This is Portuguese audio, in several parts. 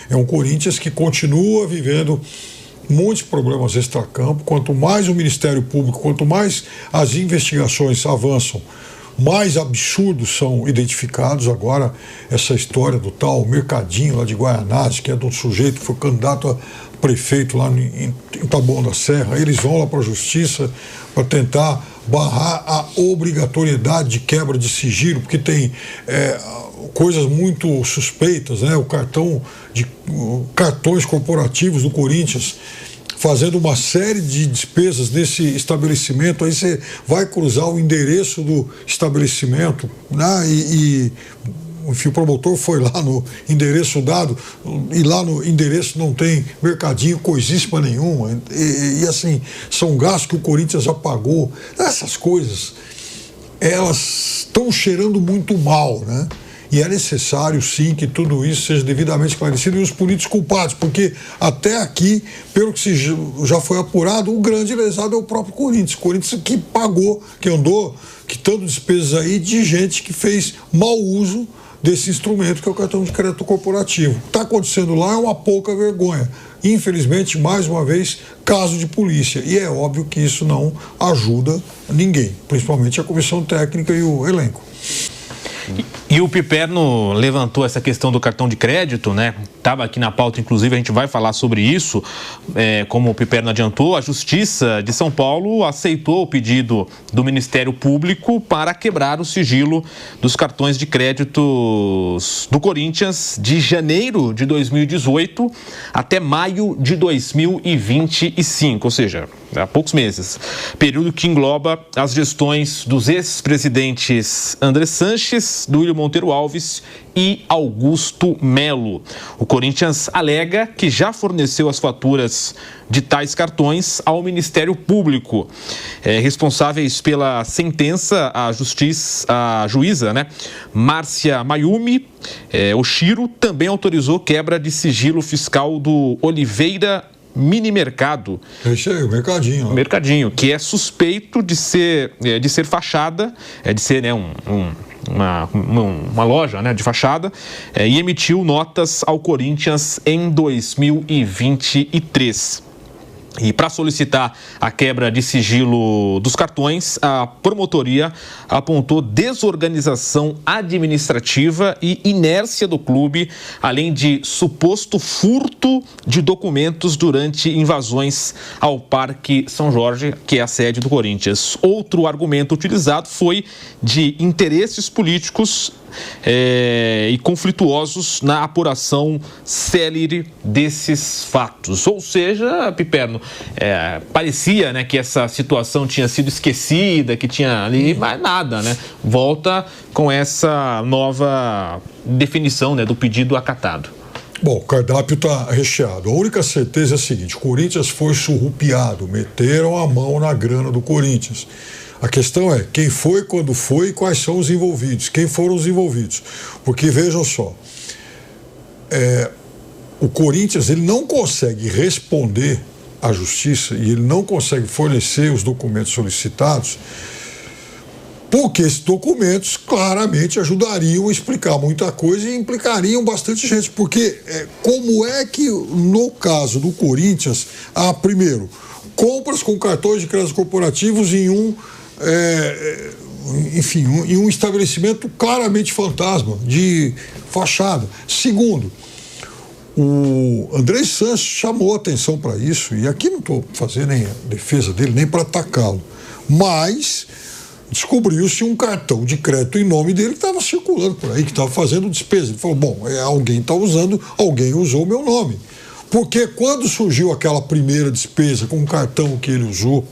É um Corinthians que continua vivendo muitos problemas extracampo. Quanto mais o Ministério Público, quanto mais as investigações avançam, mais absurdos são identificados. Agora, essa história do tal Mercadinho lá de Guaianazes, que é de um sujeito que foi candidato a prefeito lá em Taboão da Serra, eles vão lá para a justiça para tentar barrar a obrigatoriedade de quebra de sigilo, porque tem coisas muito suspeitas, né? Cartões corporativos do Corinthians fazendo uma série de despesas nesse estabelecimento. Aí você vai cruzar o endereço do estabelecimento, né? Enfim, o promotor foi lá no endereço dado e lá no endereço não tem mercadinho, coisíssima nenhuma. E assim, são gastos que o Corinthians já pagou. Essas coisas, elas estão cheirando muito mal, né? E é necessário, sim, que tudo isso seja devidamente esclarecido e os políticos culpados, porque até aqui, pelo que já foi apurado, o grande lesado é o próprio Corinthians. O Corinthians que pagou, que andou quitando despesas aí de gente que fez mau uso desse instrumento que é o cartão de crédito corporativo. O que está acontecendo lá é uma pouca vergonha. Infelizmente, mais uma vez, caso de polícia. E é óbvio que isso não ajuda ninguém, principalmente a comissão técnica e o elenco. E o Piperno levantou essa questão do cartão de crédito, né? Estava aqui na pauta, inclusive, a gente vai falar sobre isso. Como o Piperno adiantou, a Justiça de São Paulo aceitou o pedido do Ministério Público para quebrar o sigilo dos cartões de créditos do Corinthians de janeiro de 2018 até maio de 2025, ou seja, há poucos meses. Período que engloba as gestões dos ex-presidentes André Sanches, Duílio Monteiro Alves e Augusto Melo. O Corinthians alega que já forneceu as faturas de tais cartões ao Ministério Público. Responsáveis pela sentença, a juíza, né, Márcia Mayumi Oshiro, também autorizou quebra de sigilo fiscal do Oliveira Mini Mercado. Esse aí, o Mercadinho. Mercadinho, que é suspeito de ser fachada, de ser, né, uma loja, né, de fachada, e emitiu notas ao Corinthians em 2023. E para solicitar a quebra de sigilo dos cartões, a promotoria apontou desorganização administrativa e inércia do clube, além de suposto furto de documentos durante invasões ao Parque São Jorge, que é a sede do Corinthians. Outro argumento utilizado foi de interesses políticos e conflituosos na apuração célere desses fatos. Ou seja, Piperno, parecia, né, que essa situação tinha sido esquecida, que tinha ali, mas nada, né? Volta com essa nova definição, né, do pedido acatado. Bom, o cardápio está recheado. A única certeza é a seguinte: o Corinthians foi surrupiado, meteram a mão na grana do Corinthians. A questão é quem foi, quando foi e quais são os envolvidos, quem foram os envolvidos. Porque, vejam só, o Corinthians ele não consegue responder à justiça e ele não consegue fornecer os documentos solicitados, porque esses documentos claramente ajudariam a explicar muita coisa e implicariam bastante gente. Porque como é que, no caso do Corinthians, há, primeiro, compras com cartões de crédito corporativos em em um estabelecimento claramente fantasma, de fachada. Segundo, o André Sanches chamou atenção para isso, e aqui não estou fazendo nem a defesa dele, nem para atacá-lo, mas descobriu-se um cartão de crédito em nome dele que estava circulando por aí, que estava fazendo despesa. Ele falou, bom, alguém está usando, alguém usou o meu nome. Porque quando surgiu aquela primeira despesa com o cartão que ele usou,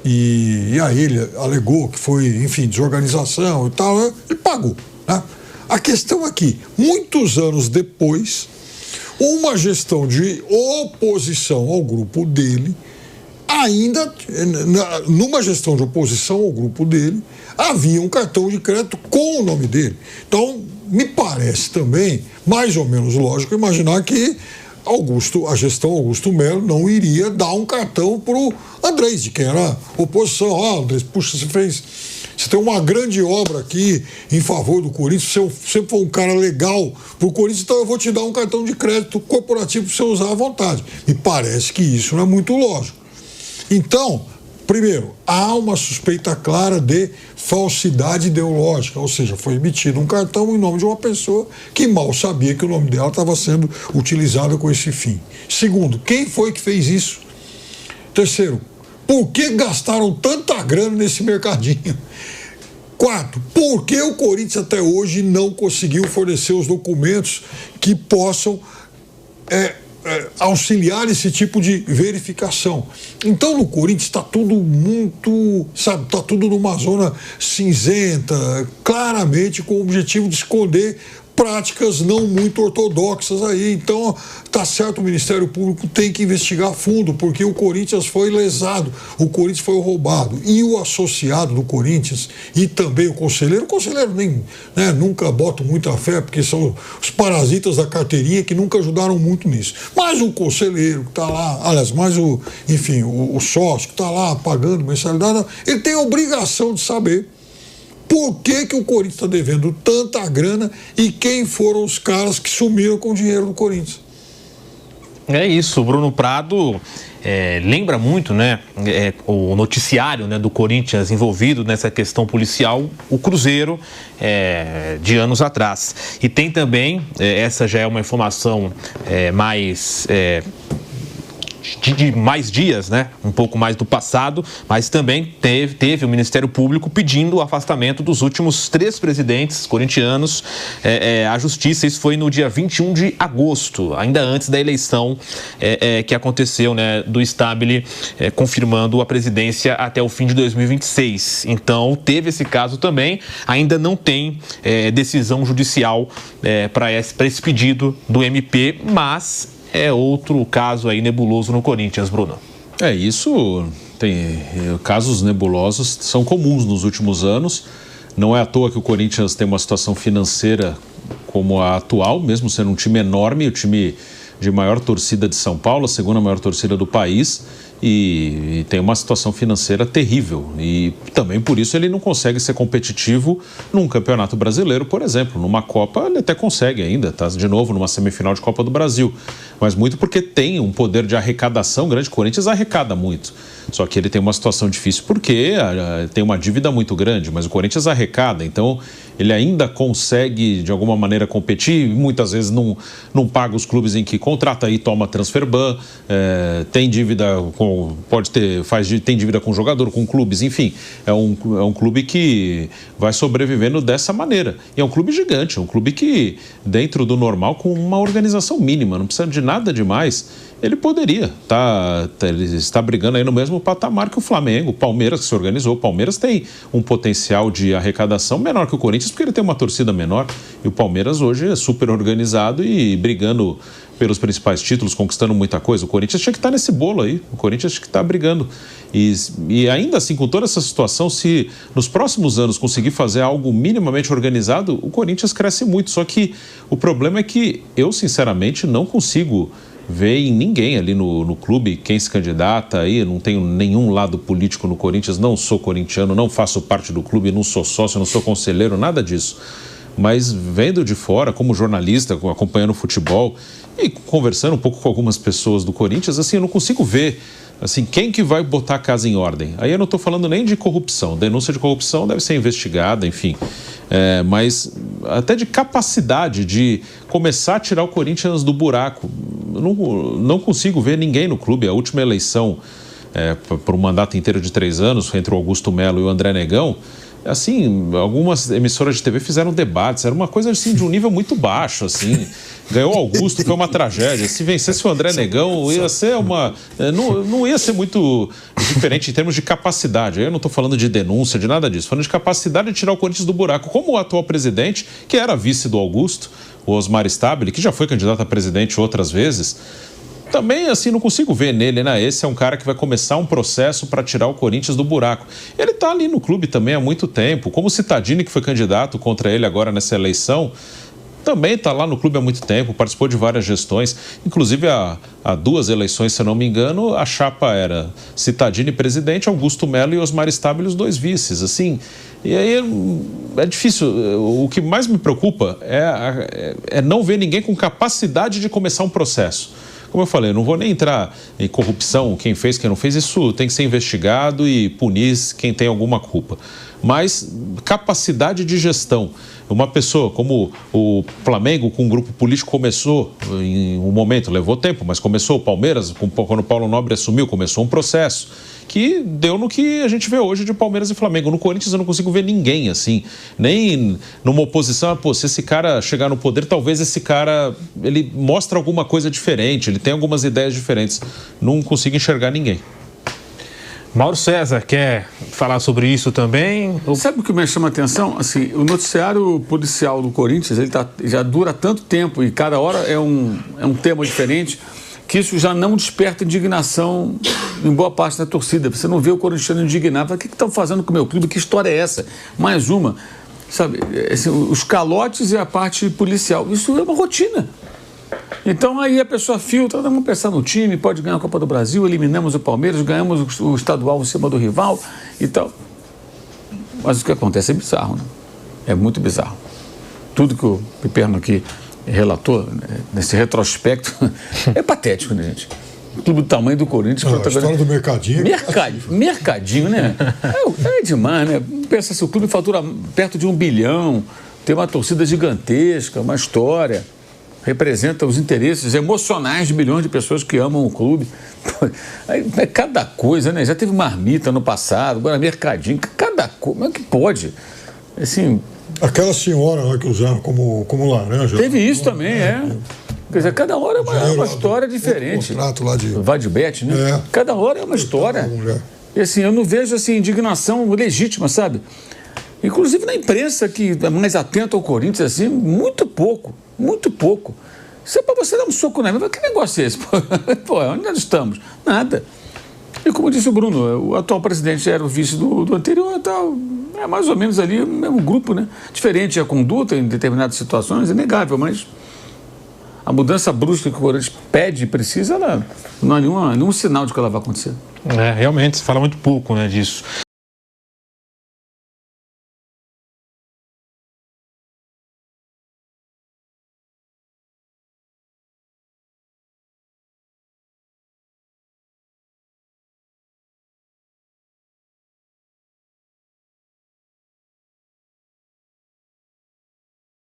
e aí ele alegou que foi, enfim, desorganização e tal, ele pagou, né? A questão é que, muitos anos depois, uma gestão de oposição ao grupo dele, ainda, numa gestão de oposição ao grupo dele, havia um cartão de crédito com o nome dele. Então, me parece também, mais ou menos lógico, imaginar que a gestão Augusto Melo não iria dar um cartão para o Andrés, de quem era oposição. Andrés, puxa, você tem uma grande obra aqui em favor do Corinthians, você foi um cara legal para o Corinthians, então eu vou te dar um cartão de crédito corporativo para você usar à vontade. Me parece que isso não é muito lógico. Então, primeiro, há uma suspeita clara de falsidade ideológica, ou seja, foi emitido um cartão em nome de uma pessoa que mal sabia que o nome dela estava sendo utilizado com esse fim. Segundo, quem foi que fez isso? Terceiro, por que gastaram tanta grana nesse mercadinho? Quarto, por que o Corinthians até hoje não conseguiu fornecer os documentos que possam auxiliar esse tipo de verificação? Então no Corinthians está tudo muito, sabe, está tudo numa zona cinzenta, claramente com o objetivo de esconder práticas não muito ortodoxas aí. Então, tá certo, o Ministério Público tem que investigar a fundo, porque o Corinthians foi lesado, o Corinthians foi roubado. E o associado do Corinthians e também o conselheiro nem, né, nunca boto muita fé, porque são os parasitas da carteirinha que nunca ajudaram muito nisso. Mas o conselheiro que está lá, aliás, mais o sócio que está lá pagando mensalidade, ele tem a obrigação de saber por que o Corinthians está devendo tanta grana e quem foram os caras que sumiram com o dinheiro do Corinthians. É isso, Bruno Prado lembra muito, né, o noticiário, né, do Corinthians envolvido nessa questão policial, o Cruzeiro de anos atrás. E tem também, essa já é uma informação mais... de mais dias, né? Um pouco mais do passado, mas também teve o Ministério Público pedindo o afastamento dos últimos 3 presidentes corintianos à Justiça. Isso foi no dia 21 de agosto, ainda antes da eleição que aconteceu, né, do Stabile, confirmando a presidência até o fim de 2026. Então, teve esse caso também. Ainda não tem decisão judicial para esse pedido do MP, mas é outro caso aí nebuloso no Corinthians, Bruno. Isso tem casos nebulosos, são comuns nos últimos anos. Não é à toa que o Corinthians tem uma situação financeira como a atual, mesmo sendo um time enorme, o time de maior torcida de São Paulo, a segunda maior torcida do país, e tem uma situação financeira terrível. E também por isso ele não consegue ser competitivo num campeonato brasileiro, por exemplo. Numa Copa ele até consegue ainda, está de novo numa semifinal de Copa do Brasil. Mas muito porque tem um poder de arrecadação grande. O Corinthians arrecada muito. Só que ele tem uma situação difícil porque tem uma dívida muito grande, mas o Corinthians arrecada, então ele ainda consegue de alguma maneira competir, muitas vezes não paga os clubes em que contrata e toma transfer ban, tem dívida tem dívida com jogador, com clubes, enfim, é um clube que vai sobrevivendo dessa maneira. E é um clube gigante, é um clube que dentro do normal, com uma organização mínima, não precisa de nada demais, ele poderia, ele está brigando aí no mesmo patamar que o Flamengo, o Palmeiras que se organizou. O Palmeiras tem um potencial de arrecadação menor que o Corinthians, porque ele tem uma torcida menor, e o Palmeiras hoje é super organizado e brigando pelos principais títulos, conquistando muita coisa. O Corinthians tinha que estar nesse bolo aí, o Corinthians tinha que estar brigando. E ainda assim, com toda essa situação, se nos próximos anos conseguir fazer algo minimamente organizado, o Corinthians cresce muito. Só que o problema é que eu, sinceramente, não consigo ver em ninguém ali no clube quem se candidata aí. Eu não tenho nenhum lado político no Corinthians, não sou corintiano, não faço parte do clube, não sou sócio, não sou conselheiro, nada disso. Mas vendo de fora, como jornalista, acompanhando o futebol e conversando um pouco com algumas pessoas do Corinthians, assim, eu não consigo ver assim, quem que vai botar a casa em ordem. Aí eu não estou falando nem de corrupção, denúncia de corrupção deve ser investigada, enfim. Mas até de capacidade de começar a tirar o Corinthians do buraco. Não consigo ver ninguém no clube. A última eleição por um mandato inteiro de 3 anos, entre o Augusto Melo e o André Negão, assim, algumas emissoras de TV fizeram debates, era uma coisa assim de um nível muito baixo, assim. Ganhou o Augusto, foi uma tragédia. Se vencesse o André Negão, ia ser não ia ser muito diferente em termos de capacidade. Aí eu não estou falando de denúncia, de nada disso, falando de capacidade de tirar o Corinthians do buraco. Como o atual presidente, que era vice do Augusto, o Osmar Stabile, que já foi candidato a presidente outras vezes, também, assim, não consigo ver nele, né? Esse é um cara que vai começar um processo para tirar o Corinthians do buraco. Ele está ali no clube também há muito tempo, como o Cittadini, que foi candidato contra ele agora nessa eleição, também está lá no clube há muito tempo, participou de várias gestões, inclusive há 2 eleições, se eu não me engano, a chapa era Cittadini presidente, Augusto Melo e Osmar Stabile, os 2 vices, assim. E aí é difícil. O que mais me preocupa é não ver ninguém com capacidade de começar um processo. Como eu falei, eu não vou nem entrar em corrupção, quem fez, quem não fez, isso tem que ser investigado e punir quem tem alguma culpa. Mas capacidade de gestão. Uma pessoa como o Flamengo, com um grupo político, começou em um momento, levou tempo, mas começou. O Palmeiras, quando o Paulo Nobre assumiu, começou um processo que deu no que a gente vê hoje de Palmeiras e Flamengo. No Corinthians eu não consigo ver ninguém assim, nem numa oposição. Pô, se esse cara chegar no poder, talvez esse cara, ele mostra alguma coisa diferente, ele tem algumas ideias diferentes. Não consigo enxergar ninguém. Mauro César, quer falar sobre isso também? Sabe o que me chama a atenção? Assim, o noticiário policial do Corinthians, ele já dura tanto tempo e cada hora é um tema diferente, que isso já não desperta indignação em boa parte da torcida. Você não vê o corintiano indignado. O que estão fazendo com o meu clube? Que história é essa? Mais uma. Sabe, assim, os calotes e a parte policial. Isso é uma rotina. Então aí a pessoa filtra, vamos pensar no time, pode ganhar a Copa do Brasil, eliminamos o Palmeiras, ganhamos o estadual em cima do rival e tal. Mas o que acontece é bizarro, né? É muito bizarro. Tudo que o Piperno aqui relatou, nesse retrospecto, é patético, né, gente? Clube do tamanho do Corinthians. A história do Mercadinho. Mercadinho, né? É demais, né? Pensa se o clube fatura perto de 1 bilhão, tem uma torcida gigantesca, uma história, representa os interesses emocionais de milhões de pessoas que amam o clube. É cada coisa, né? Já teve Marmita no passado, agora Mercadinho, cada coisa. Como é que pode? Assim... Aquela senhora lá que usaram como laranja. Teve isso também, Quer dizer, cada hora é uma história diferente. Contrato lá de... Vadibet, né? Cada hora é uma história. E assim, eu não vejo assim, indignação legítima, sabe? Inclusive na imprensa, que é mais atenta ao Corinthians, assim, muito pouco. Isso é para você dar um soco na mesa. Que negócio é esse? Pô, onde nós estamos? Nada. E como disse o Bruno, o atual presidente era o vice do anterior e tal. É mais ou menos ali o mesmo grupo, né? Diferente a conduta em determinadas situações, é inegável, mas a mudança brusca que o Corinthians pede e precisa, ela não há nenhum sinal de que ela vai acontecer. Realmente, se fala muito pouco, né, disso.